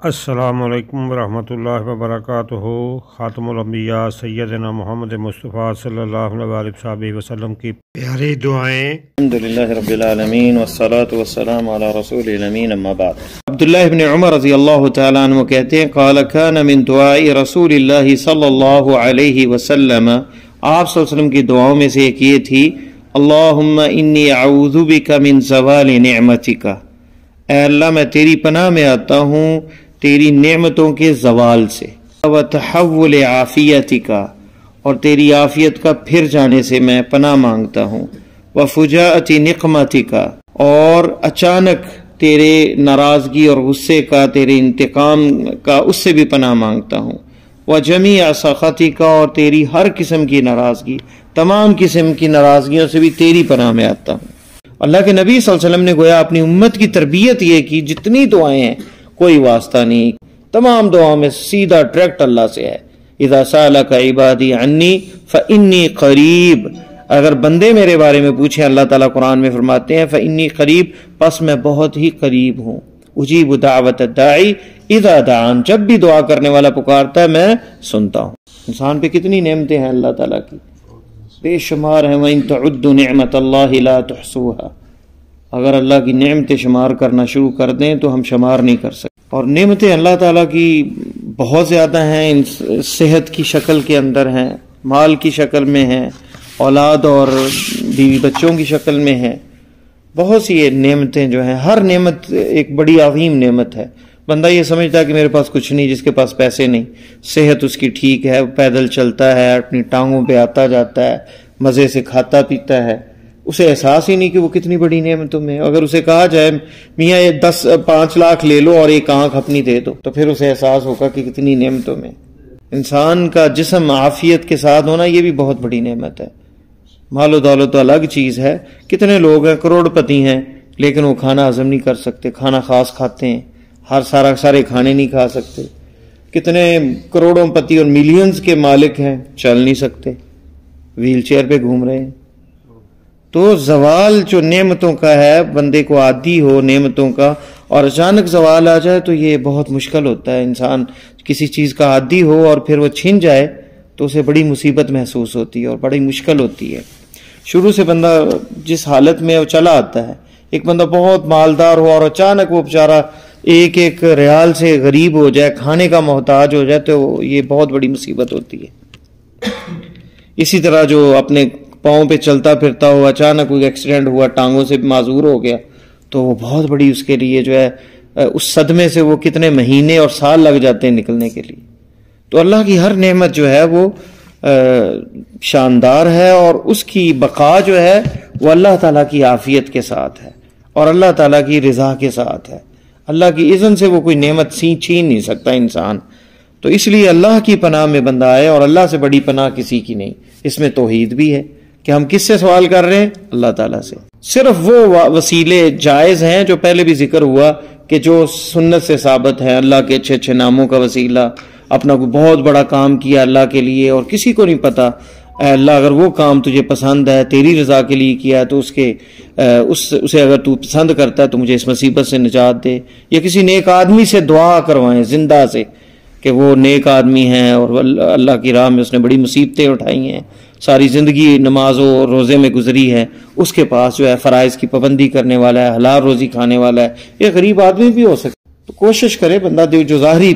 السلام علیکم ورحمۃ اللہ وبرکاتہ۔ خاتم الانبیاء سیدنا محمد مصطفیٰ صلی اللہ علیہ وسلم کی پیاری دعائیں۔ الحمدللہ رب العالمین والصلاة والسلام علی رسول الامین، اما بعد۔ عبداللہ ابن عمر رضی اللہ تعالیٰ عنہ کہتے ہیں قال کان من دعاء رسول اللہ صلی اللہ علیہ وسلم، آپ صلی اللہ علیہ وسلم کی دعاؤں میں سے ایک یہ تھی، اللہم انی اعوذ بک من زوال نعمتک، اے اللہ میں تیری پناہ میں آتا ہوں تیری نعمتوں کے زوال سے، وتحول عافیتک، اور تیری عافیت کا پھر جانے سے میں پناہ مانگتا ہوں، وفجاءت نقمتک، اور اچانک تیرے ناراضگی اور غصے کا، تیرے انتقام کا، اس سے بھی پناہ مانگتا ہوں، وجمیع سخطک، اور تیری ہر قسم کی ناراضگی، تمام قسم کی ناراضگیوں سے بھی تیری پناہ میں آتا ہوں۔ اللہ کے نبی صلی اللہ علیہ وسلم نے گویا اپنی امت کی تربیت یہ کی، جتنی دعائیں ہیں کوئی واسطہ نہیں، تمام دعاؤں میں سیدھا ڈائریکٹ اللہ سے ہے۔ اذا سالک عبادی عنی فانی قریب، اگر بندے میرے بارے میں پوچھیں، اللہ تعالیٰ قرآن میں فرماتے ہیں فانی قریب، پس میں بہت ہی قریب ہوں، اجیب دعوت الداعی اذا دعان، جب بھی دعا کرنے والا پکارتا ہے میں سنتا ہوں۔ انسان پہ کتنی نعمتیں ہیں اللہ تعالیٰ کی، بے شمار ہیں۔ وَإِن تَعُدُّوا نِعْمَةَ اللَّهِ لَا تُحْصُوهَا، اگر اللہ کی نعمتیں شمار کرنا شروع کر دیں تو ہم شمار نہیں کر سکتے۔ اور نعمتیں اللہ تعالیٰ کی بہت زیادہ ہیں، صحت کی شکل کے اندر ہیں، مال کی شکل میں ہیں، اولاد اور بیوی بچوں کی شکل میں ہیں، بہت سی نعمتیں جو ہیں، ہر نعمت ایک بڑی عظیم نعمت ہے۔ بندہ یہ سمجھتا ہے کہ میرے پاس کچھ نہیں، جس کے پاس پیسے نہیں، صحت اس کی ٹھیک ہے، پیدل چلتا ہے، اپنی ٹانگوں پہ آتا جاتا ہے، مزے سے کھاتا پیتا ہے، اسے احساس ہی نہیں کہ وہ کتنی بڑی نعمتوں میں۔ اگر اسے کہا جائے میاں یہ 5 لاکھ لے لو اور ایک آنکھ اپنی دے دو، تو پھر اسے احساس ہوگا کہ کتنی نعمتوں میں۔ انسان کا جسم عافیت کے ساتھ ہونا یہ بھی بہت بڑی نعمت ہے۔ مال و دولت تو الگ چیز ہے، کتنے لوگ ہیں کروڑ پتی ہیں لیکن وہ کھانا ہضم نہیں کر سکتے، کھانا خاص کھاتے ہیں، سارے کھانے نہیں کھا سکتے۔ کتنے کروڑوں پتی اور ملینز کے مالک ہیں، چل نہیں سکتے، ویل چیئر پہ گھوم رہے ہیں۔ تو زوال جو نعمتوں کا ہے، بندے کو عادی ہو نعمتوں کا اور اچانک زوال آ جائے تو یہ بہت مشکل ہوتا ہے۔ انسان کسی چیز کا عادی ہو اور پھر وہ چھن جائے تو اسے بڑی مصیبت محسوس ہوتی ہے اور بڑی مشکل ہوتی ہے۔ شروع سے بندہ جس حالت میں وہ چلا آتا ہے، ایک بندہ بہت مالدار ہو اور اچانک وہ بیچارہ ایک ریال سے غریب ہو جائے، کھانے کا محتاج ہو جائے، تو یہ بہت بڑی مصیبت ہوتی ہے۔ اسی طرح جو اپنے پاؤں پہ چلتا پھرتا ہو، اچانک کوئی ایکسیڈنٹ ہوا، ٹانگوں سے معذور ہو گیا، تو وہ بہت بڑی اس کے لیے جو ہے، اس صدمے سے وہ کتنے مہینے اور سال لگ جاتے ہیں نکلنے کے لیے۔ تو اللہ کی ہر نعمت جو ہے وہ شاندار ہے، اور اس کی بقا جو ہے وہ اللہ تعالیٰ کی عافیت کے ساتھ ہے اور اللہ تعالیٰ کی رضا کے ساتھ ہے۔ اللہ کی اذن سے وہ کوئی نعمت چھین نہیں سکتا انسان۔ تو اس لیے اللہ کی پناہ میں بندہ آئے، اور اللہ سے بڑی پناہ کسی کی نہیں۔ اس میں توحید بھی ہے کہ ہم کس سے سوال کر رہے ہیں؟ اللہ تعالیٰ سے۔ صرف وہ وسیلے جائز ہیں جو پہلے بھی ذکر ہوا کہ جو سنت سے ثابت ہے، اللہ کے اچھے اچھے ناموں کا وسیلہ، اپنا کوئی بہت بڑا کام کیا اللہ کے لیے اور کسی کو نہیں پتا، اے اللہ اگر وہ کام تجھے پسند ہے، تیری رضا کے لیے کیا ہے، تو اسے اگر تو پسند کرتا ہے تو مجھے اس مصیبت سے نجات دے۔ یا کسی نیک آدمی سے دعا کروائیں زندہ سے کہ وہ نیک آدمی ہیں اور اللہ کی راہ میں اس نے بڑی مصیبتیں اٹھائی ہیں، ساری زندگی نماز و روزے میں گزری ہے، اس کے پاس جو ہے فرائض کی پابندی کرنے والا ہے، حلال روزی کھانے والا ہے۔ یہ غریب آدمی بھی ہو سکتا ہے، تو کوشش کرے بندہ جو ظاہری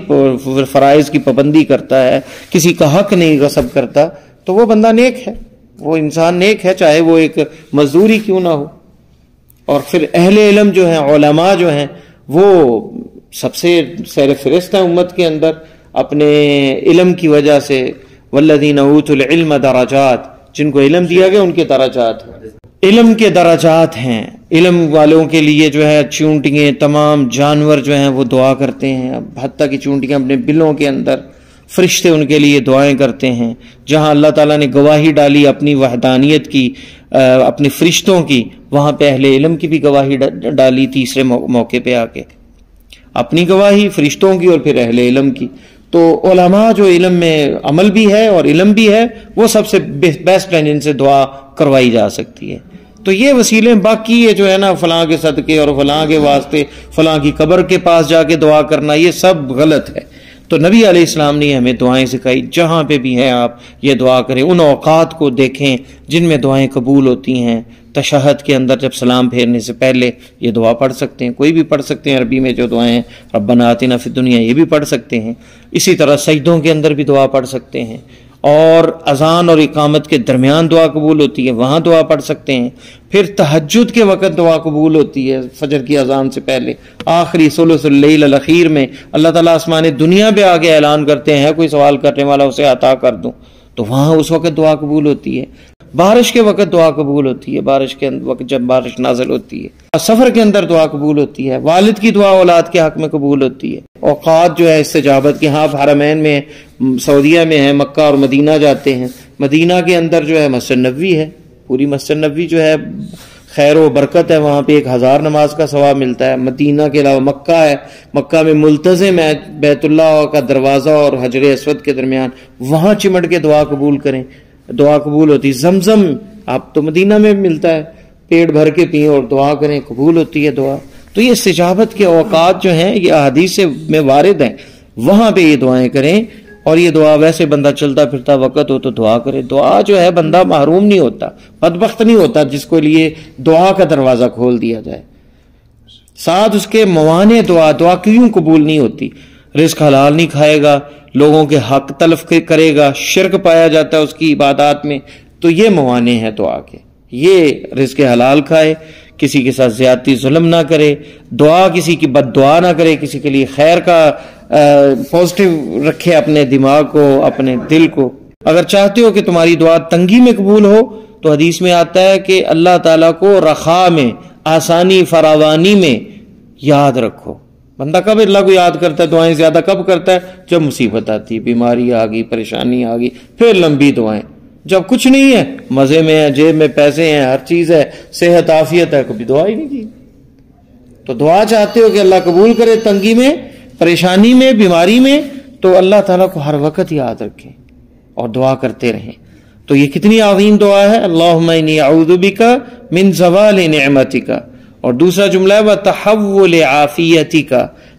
فرائض کی پابندی کرتا ہے، کسی کا حق نہیں غصب کرتا، تو وہ بندہ نیک ہے، وہ انسان نیک ہے، چاہے وہ ایک مزدوری کیوں نہ ہو۔ اور پھر اہل علم جو ہیں، علماء جو ہیں، وہ سب سے سیر فہرست ہیں امت کے اندر اپنے علم کی وجہ سے۔ والذین اوتوا العلم درجات، جن کو علم دیا گیا ان کے درجات، علم کے درجات ہیں۔ علم والوں کے لیے جو ہے چونٹیاں، تمام جانور جو ہیں وہ دعا کرتے ہیں، حتیٰ کہ چونٹیاں اپنے بلوں کے اندر، فرشتے ان کے لیے دعائیں کرتے ہیں۔ جہاں اللہ تعالیٰ نے گواہی ڈالی اپنی وحدانیت کی، اپنے فرشتوں کی، وہاں پہ اہل علم کی بھی گواہی ڈالی تیسرے موقع پہ آ کے، اپنی گواہی، فرشتوں کی اور پھر اہل علم کی۔ تو علماء جو علم میں عمل بھی ہے اور علم بھی ہے، وہ سب سے بیسٹ ہیں جن سے دعا کروائی جا سکتی ہے۔ تو یہ وسیلے باقی یہ جو ہے نا فلاں کے صدقے اور فلاں کے واسطے فلاں کی قبر کے پاس جا کے دعا کرنا، یہ سب غلط ہے۔ تو نبی علیہ السلام نے ہمیں دعائیں سکھائی، جہاں پہ بھی ہیں آپ یہ دعا کریں۔ ان اوقات کو دیکھیں جن میں دعائیں قبول ہوتی ہیں۔ تشہد کے اندر جب سلام پھیرنے سے پہلے یہ دعا پڑھ سکتے ہیں، کوئی بھی پڑھ سکتے ہیں، عربی میں جو دعائیں ہیں ربنا آتنا فی الدنیا یہ بھی پڑھ سکتے ہیں۔ اسی طرح سجدوں کے اندر بھی دعا پڑھ سکتے ہیں، اور اذان اور اقامت کے درمیان دعا قبول ہوتی ہے، وہاں دعا پڑھ سکتے ہیں۔ پھر تہجد کے وقت دعا قبول ہوتی ہے، فجر کی اذان سے پہلے آخری ثلث اللیل الاخیر میں اللہ تعالیٰ آسمان دنیا پہ آگے اعلان کرتے ہیں کوئی سوال کرنے والا اسے عطا کر دوں، تو وہاں اس وقت دعا قبول ہوتی ہے۔ بارش کے وقت دعا قبول ہوتی ہے، بارش کے وقت جب بارش نازل ہوتی ہے۔ سفر کے اندر دعا قبول ہوتی ہے، والد کی دعا اولاد کے حق میں قبول ہوتی ہے۔ اوقات جو ہے استجابت کے، ہاں آپ حرمین میں سعودیہ میں ہیں، مکہ اور مدینہ جاتے ہیں، مدینہ کے اندر جو ہے مسجد نبوی ہے، پوری مسجد نبوی جو ہے خیر و برکت ہے، وہاں پہ 1000 نماز کا ثواب ملتا ہے۔ مدینہ کے علاوہ مکہ ہے، مکہ میں ملتزم ہے بیت اللہ کا دروازہ اور حجر اسود کے درمیان، وہاں چمٹ کے دعا قبول کریں، دعا قبول ہوتی۔ زمزم آپ تو مدینہ میں ملتا ہے، پیٹ بھر کے پئیں اور دعا کریں، قبول ہوتی ہے دعا۔ تو یہ استجابت کے اوقات جو ہیں یہ احادیث میں وارد ہیں، وہاں پہ یہ دعائیں کریں۔ اور یہ دعا ویسے بندہ چلتا پھرتا وقت ہو تو دعا کرے، دعا جو ہے بندہ محروم نہیں ہوتا، بدبخت نہیں ہوتا جس کو لیے دعا کا دروازہ کھول دیا جائے۔ ساتھ اس کے موانع دعا کیوں قبول نہیں ہوتی؟ رزق حلال نہیں کھائے گا، لوگوں کے حق تلف کرے گا، شرک پایا جاتا ہے اس کی عبادات میں، تو یہ موانع ہے دعا کے۔ یہ رزق حلال کھائے، کسی کے ساتھ زیادتی ظلم نہ کرے، دعا کسی کی بد دعا نہ کرے، کسی کے لیے خیر کا پازیٹیو رکھے اپنے دماغ کو، اپنے دل کو۔ اگر چاہتے ہو کہ تمہاری دعا تنگی میں قبول ہو تو حدیث میں آتا ہے کہ اللہ تعالیٰ کو رخا میں، آسانی فراوانی میں یاد رکھو۔ بندہ کب اللہ کو یاد کرتا ہے، دعائیں زیادہ کب کرتا ہے؟ جب مصیبت آتی، بیماری آ گئی، پریشانی آ گئی، پھر لمبی دعائیں۔ جب کچھ نہیں ہے، مزے میں ہے، جیب میں پیسے ہیں، ہر چیز ہے، صحت عافیت ہے، کبھی دعا ہی نہیں کی۔ تو دعا چاہتے ہو کہ اللہ قبول کرے تنگی میں، پریشانی میں، بیماری میں، تو اللہ تعالیٰ کو ہر وقت یاد رکھیں اور دعا کرتے رہیں۔ تو یہ کتنی عظیم دعا ہے، اللہم انی اعوذ بک من زوال نعمتک، اور دوسرا جملہ ہے وتحول عافیتک،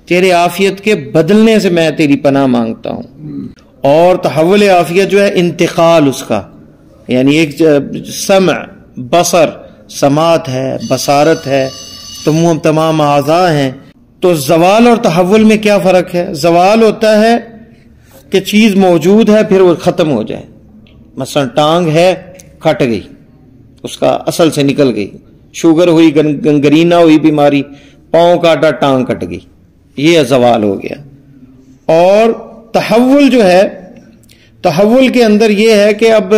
تیرے عافیت کے بدلنے سے میں تیری پناہ مانگتا ہوں۔ اور تحول عافیت جو ہے انتقال اس کا، یعنی ایک سمع، بصر، سماعت ہے، بصارت ہے، تمام اعضاء ہیں۔ تو زوال اور تحول میں کیا فرق ہے؟ زوال ہوتا ہے کہ چیز موجود ہے پھر وہ ختم ہو جائے، مثلا ٹانگ ہے کٹ گئی، اس کا اصل سے نکل گئی، شوگر ہوئی، گنگرینا ہوئی بیماری، پاؤں کاٹا ٹانگ کٹ گئی، یہ زوال ہو گیا۔ اور تحول جو ہے، تحول کے اندر یہ ہے کہ اب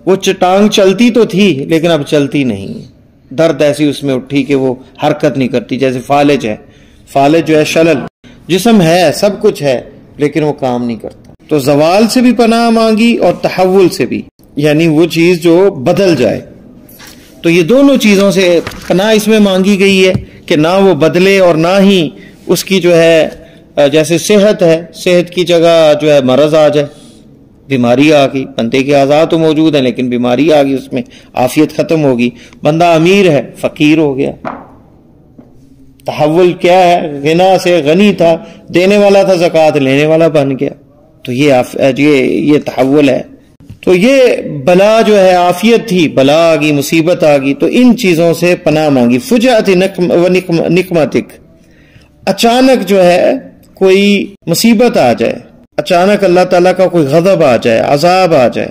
وہ ٹانگ چلتی تو تھی لیکن اب چلتی نہیں، درد ایسی اس میں اٹھی کہ وہ حرکت نہیں کرتی، جیسے فالج ہے، فالج جو ہے شلل، جسم ہے سب کچھ ہے لیکن وہ کام نہیں کرتا۔ تو زوال سے بھی پناہ مانگی اور تحول سے بھی، یعنی وہ چیز جو بدل جائے۔ تو یہ دونوں چیزوں سے پناہ اس میں مانگی گئی ہے کہ نہ وہ بدلے اور نہ ہی اس کی جو ہے، جیسے صحت ہے، صحت کی جگہ جو ہے مرض آ جائے، بیماری آ گئی، بندے کے اعضاء تو موجود ہیں لیکن بیماری آ گئی، اس میں عافیت ختم ہوگی۔ بندہ امیر ہے، فقیر ہو گیا۔ تحول کیا ہے؟ غنا سے غنی تھا، دینے والا تھا زکوٰۃ، لینے والا بن گیا، تو یہ تحول ہے۔ تو یہ بلا جو ہے عافیت تھی، بلا آ گئی، مصیبت آ گئی، تو ان چیزوں سے پناہ مانگی۔ فجعت نقمتک، اچانک جو ہے کوئی مصیبت آ جائے، اچانک اللہ تعالیٰ کا کوئی غضب آ جائے، عذاب آ جائے،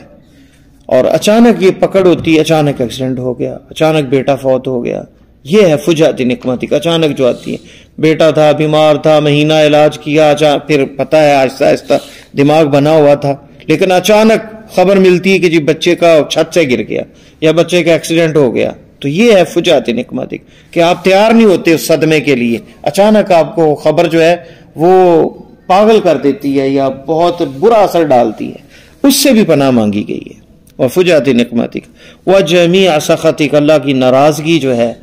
اور اچانک یہ پکڑ ہوتی ہے، اچانک ایکسیڈنٹ ہو گیا، اچانک بیٹا فوت ہو گیا، یہ ہے فجعت نقمتک، اچانک جو آتی ہے۔ بیٹا تھا، بیمار تھا، مہینہ علاج کیا، پھر پتہ ہے آہستہ آہستہ دماغ بنا ہوا تھا، لیکن اچانک خبر ملتی ہے کہ جی بچے کا چھت سے گر گیا یا بچے کا ایکسیڈنٹ ہو گیا، تو یہ ہے فجعت نقمتک، کہ آپ تیار نہیں ہوتے اس صدمے کے لیے، اچانک آپ کو خبر جو ہے وہ پاگل کر دیتی ہے یا بہت برا اثر ڈالتی ہے، اس سے بھی پناہ مانگی گئی ہے۔ وفجعت نقمتک وجمیع سخطک، اللہ کی ناراضگی جو ہے،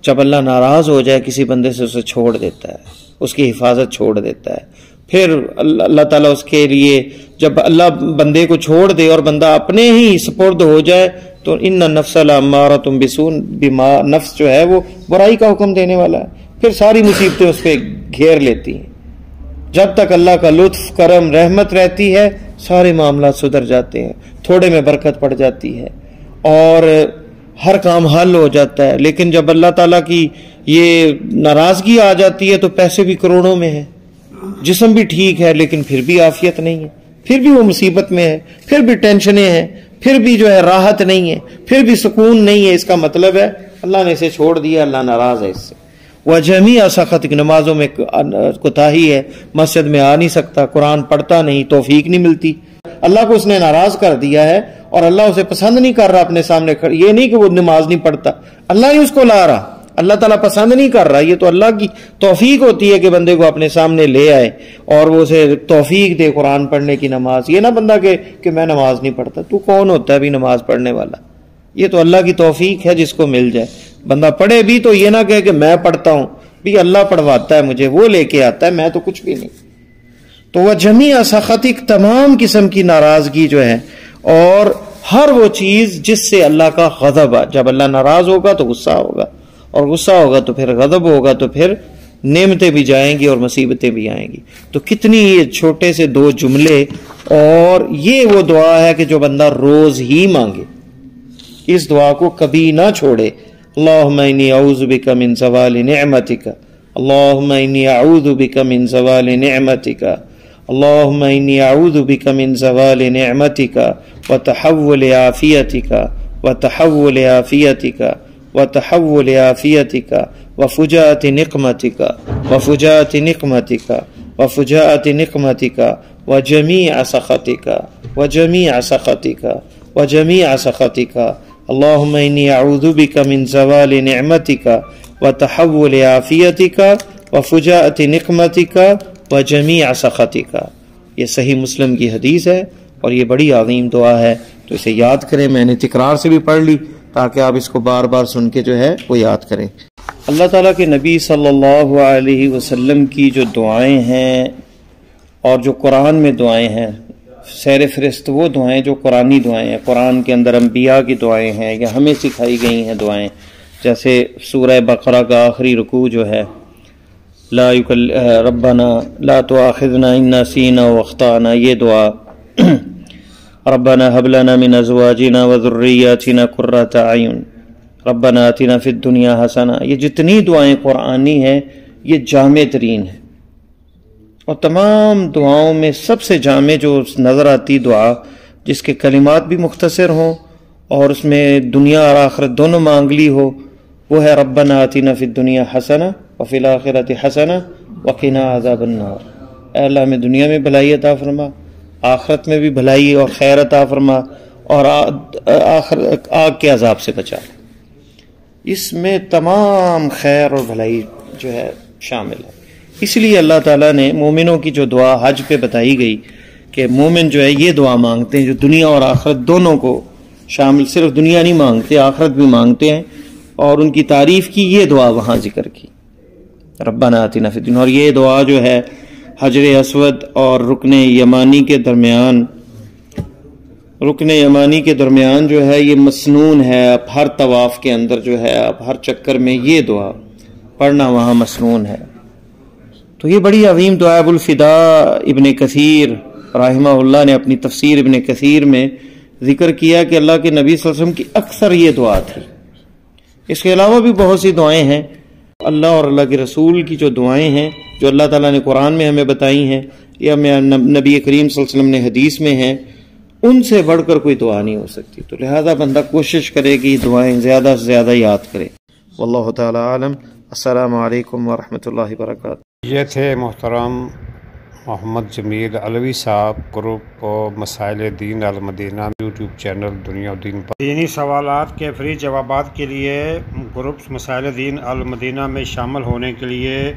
جب اللہ ناراض ہو جائے کسی بندے سے اسے چھوڑ دیتا ہے، اس کی حفاظت چھوڑ دیتا ہے۔ پھر اللہ تعالیٰ اس کے لیے، جب اللہ بندے کو چھوڑ دے اور بندہ اپنے ہی سپرد ہو جائے تو ان النفس لامارۃ بالسوء، نفس جو ہے وہ برائی کا حکم دینے والا ہے، پھر ساری مصیبتیں اس پہ گھیر لیتی ہیں۔ جب تک اللہ کا لطف کرم رحمت رہتی ہے سارے معاملات سدھر جاتے ہیں، تھوڑے میں برکت پڑ جاتی ہے اور ہر کام حل ہو جاتا ہے۔ لیکن جب اللہ تعالیٰ کی یہ ناراضگی آ جاتی ہے تو پیسے بھی کروڑوں میں ہیں، جسم بھی ٹھیک ہے لیکن پھر بھی عافیت نہیں ہے، پھر بھی وہ مصیبت میں ہے، پھر بھی ٹینشنیں ہیں، پھر بھی جو ہے راحت نہیں ہے، پھر بھی سکون نہیں ہے۔ اس کا مطلب ہے اللہ نے اسے چھوڑ دیا، اللہ ناراض ہے اس سے۔ وَجَمِيعَ سَخَطِكَ، نمازوں میں کوتاہی ہے، مسجد میں آ نہیں سکتا، قرآن پڑھتا نہیں، توفیق نہیں ملتی، اللہ کو اس نے ناراض کر دیا ہے اور اللہ اسے پسند نہیں کر رہا اپنے سامنے کھڑی۔ یہ نہیں کہ وہ نماز نہیں پڑھتا، اللہ ہی اس کو لا رہا، اللہ تعالیٰ پسند نہیں کر رہا۔ یہ تو اللہ کی توفیق ہوتی ہے کہ بندے کو اپنے سامنے لے آئے اور وہ اسے توفیق دے قرآن پڑھنے کی، نماز۔ یہ نہ بندہ کہ میں نماز نہیں پڑھتا، تو کون ہوتا ہے بھی نماز پڑھنے والا؟ یہ تو اللہ کی توفیق ہے جس کو مل جائے۔ بندہ پڑھے بھی تو یہ نہ کہے کہ میں پڑھتا ہوں، بھی اللہ پڑھواتا ہے مجھے، وہ لے کے آتا ہے، میں تو کچھ بھی نہیں۔ تو وہ جمیع سخطک، تمام قسم کی ناراضگی جو ہے، اور ہر وہ چیز جس سے اللہ کا غضب ہے۔ جب اللہ ناراض ہوگا تو غصہ ہوگا، اور غصہ ہوگا تو پھر غضب ہوگا، تو پھر نعمتیں بھی جائیں گی اور مصیبتیں بھی آئیں گی۔ تو کتنی یہ چھوٹے سے دو جملے، اور یہ وہ دعا ہے کہ جو بندہ روز ہی مانگے، اس دعا کو کبھی نہ چھوڑے۔ اللہم انی اعوذ بک من زوال نعمتک، اللہم انی اعوذ بک من زوال نعمتک، اللہم انی اعوذ بک من زوال نعمتک وتحول عافیتک وتحول عافیتک وتحول عافیتک وفجاءت نقمتک وفجاءت نقمتک وفجاءت نقمتک وجمیع سخطک وجمیع سخطک وجمیع سخطک، اللہم انی اعوذ بک من زوال نعمتک وتحول عافیتک وفجاءت نقمتک وجمیع سخطک۔ یہ صحیح مسلم کی حدیث ہے اور یہ بڑی عظیم دعا ہے، تو اسے یاد کریں۔ میں نے تکرار سے بھی پڑھ لی تاکہ آپ اس کو بار بار سن کے جو ہے وہ یاد کریں۔ اللہ تعالیٰ کے نبی صلی اللہ علیہ وسلم کی جو دعائیں ہیں اور جو قرآن میں دعائیں ہیں، سیر فہرست وہ دعائیں جو قرآنی دعائیں ہیں، قرآن کے اندر انبیاء کی دعائیں ہیں یا ہمیں سکھائی گئی ہیں دعائیں، جیسے سورہ بقرہ کا آخری رکوع جو ہے، ربنا لا تؤاخذنا ان نسینا واخطأنا، یہ دعا، ربنا هب لنا من ازواجنا وذرياتنا قرۃ اعین، ربنا آتنا فی الدنیا حسنہ، یہ جتنی دعائیں قرآنی ہیں یہ جامع ترین ہیں، اور تمام دعاؤں میں سب سے جامع جو نظر آتی دعا جس کے کلمات بھی مختصر ہوں اور اس میں دنیا اور آخرت دونوں مانگ لی ہو، وہ ہے ربنا آتنا فی الدنیا حسنہ وفی الآخرۃ حسنہ وقنا عذاب النار۔ اے اللہ ہمیں دنیا میں بھلائی عطا فرما، آخرت میں بھی بھلائی اور خیر عطا فرما، اور آگ کے عذاب سے بچا۔ اس میں تمام خیر اور بھلائی جو ہے شامل ہے۔ اس لیے اللہ تعالیٰ نے مومنوں کی جو دعا حج پہ بتائی گئی کہ مومن جو ہے یہ دعا مانگتے ہیں جو دنیا اور آخرت دونوں کو شامل، صرف دنیا نہیں مانگتے آخرت بھی مانگتے ہیں، اور ان کی تعریف کی یہ دعا وہاں ذکر کی، ربنا آتنا فی الدنیا۔ اور یہ دعا جو ہے حجر اسود اور رکن یمانی کے درمیان جو ہے یہ مسنون ہے، اب ہر طواف کے اندر جو ہے، اب ہر چکر میں یہ دعا پڑھنا وہاں مسنون ہے۔ تو یہ بڑی عظیم دعا ابو الفداء ابن کثیر رحمہ اللہ نے اپنی تفسیر ابن کثیر میں ذکر کیا کہ اللہ کے نبی صلی اللہ علیہ وسلم کی اکثر یہ دعا تھی۔ اس کے علاوہ بھی بہت سی دعائیں ہیں، اللہ اور اللہ کے رسول کی جو دعائیں ہیں جو اللہ تعالیٰ نے قرآن میں ہمیں بتائی ہیں یا نبی کریم صلی اللہ علیہ وسلم نے حدیث میں ہیں، ان سے بڑھ کر کوئی دعا نہیں ہو سکتی۔ تو لہذا بندہ کوشش کرے کہ یہ دعائیں زیادہ سے زیادہ یاد کرے۔ واللہ تعالی عالم۔ السلام علیکم ورحمۃ اللہ وبرکاتہ۔ یہ تھے محترم محمد جمیل علوی صاحب، گروپ مسائل دین المدینہ یوٹیوب چینل دنیا و دین پر دینی سوالات کے فری جوابات کے لیے گروپ مسائل دین المدینہ میں شامل ہونے کے لیے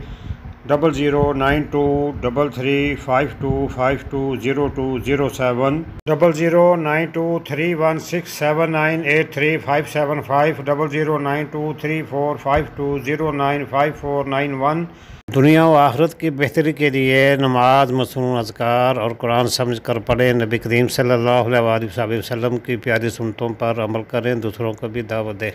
00923352520207 00923167983575 00923452095491 دنیا و آخرت کی بہتری کے لیے نماز، مصنون اذکار اور قرآن سمجھ کر پڑھیں۔ نبی کریم صلی اللہ علیہ وآلہ وسلم کی پیاری سنتوں پر عمل کریں، دوسروں کو بھی دعوت دیں۔